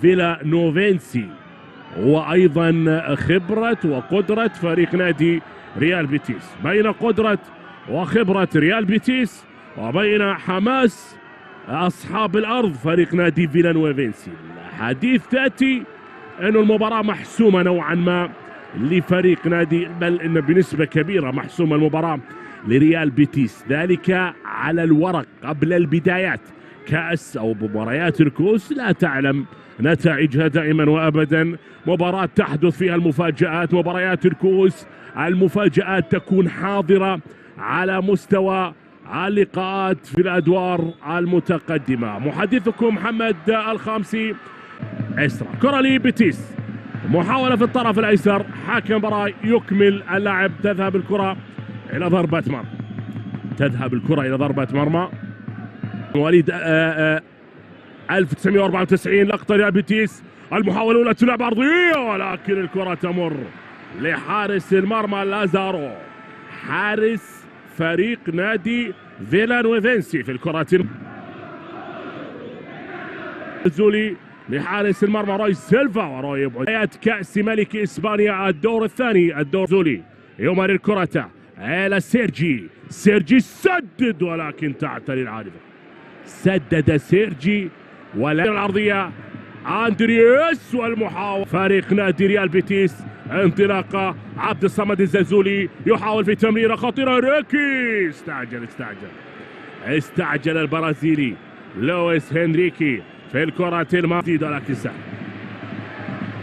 فيلا نوفنسي، وأيضا خبرة وقدرة فريق نادي ريال بيتيس، بين قدرة وخبرة ريال بيتيس وبين حماس أصحاب الأرض فريق نادي فيلا نوفنسي. الحديث تأتي أن المباراة محسومة نوعا ما لفريق نادي، بل إن بنسبة كبيرة محسومة المباراة لريال بيتيس، ذلك على الورق قبل البدايات. كأس أو مباريات الكؤوس لا تعلم نتائجها دائما وأبدا، مباراة تحدث فيها المفاجآت. مباريات الكؤوس المفاجآت تكون حاضرة على مستوى اللقاءات في الأدوار المتقدمة. محدثكم محمد الخامسي. إسرا كرة لبيتيس، محاولة في الطرف الأيسر، حاكم المباراة يكمل اللاعب، تذهب الكرة إلى ضربة مرمى، تذهب الكرة إلى ضربة مرمى. مواليد 1994 لقطة لبيتيس، المحاولة الأولى تلعب عرضية ولكن الكرة تمر لحارس المرمى لازارو، حارس فريق نادي فيلا نوفنسي في الكرة. زولي لحارس المرمى روي سيلفا، وروي يبعد. كأس ملك إسبانيا الدور الثاني، الدور. زولي يمر الكرة إلى سيرجي، سيرجي سدد ولكن تعتري العارضة، سدد سيرجي ولا العرضية أندرياس، والمحاولة فريق نادي ريال بيتيس. انطلاقة عبد الصمد الزلزولي يحاول في تمريرة خطيرة، ريكي استعجل البرازيلي لويس هنريكي في الكرة الماضية، لكن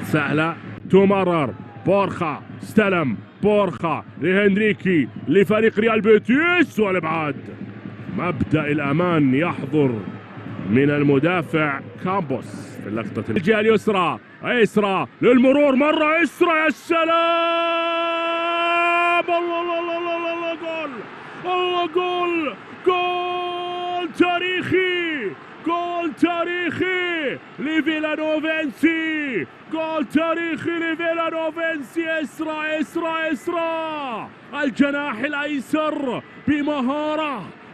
سهلة تمرر. بورخا استلم، بورخا لهنريكي لفريق ريال بيتيس، والابعاد. مبدأ الأمان يحضر من المدافع كامبوس في اللقطة. الجهة اليسرى، إسرا للمرور، مرة إسرا، يا سلام، الله الله الله الله الله، جول، الله، جول، جول تاريخي، جول تاريخي لفيلا نوفنسي، جول تاريخي لفيلا نوفنسي. إسرا إسرا إسرا الجناح الأيسر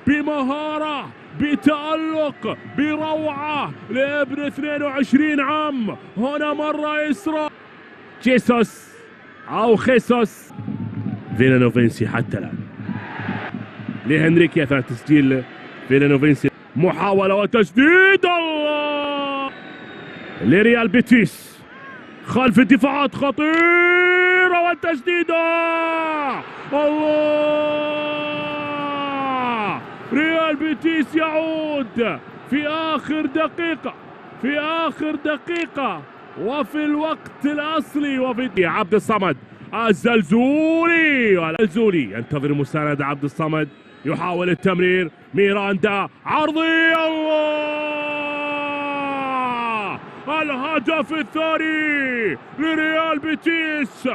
بمهارة بتألق بروعة لابن 22 عام. هنا مرة إسرا جيسوس أو خيسوس. فيلا نوفنسي حتى الآن لهنريكي أثناء تسجيل فيلا نوفنسي، محاولة وتسديد، الله، لريال بيتيس خلف الدفاعات خطيرة، والتسديدة، الله، ريال بيتيس يعود في آخر دقيقة وفي الوقت الأصلي. وفي عبد الصمد الزلزولي، ينتظر مساندة عبد الصمد، يحاول التمرير، ميراندا عرضي، الله، الهدف الثاني لريال بيتيس.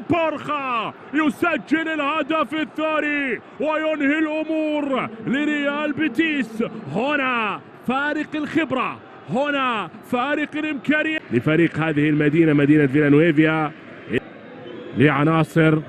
بورخا يسجل الهدف الثاني وينهي الأمور لريال بيتيس. هنا فارق الخبرة، هنا فارق الإمكانية لفريق هذه المدينة، مدينة فيلانويفيا، لعناصر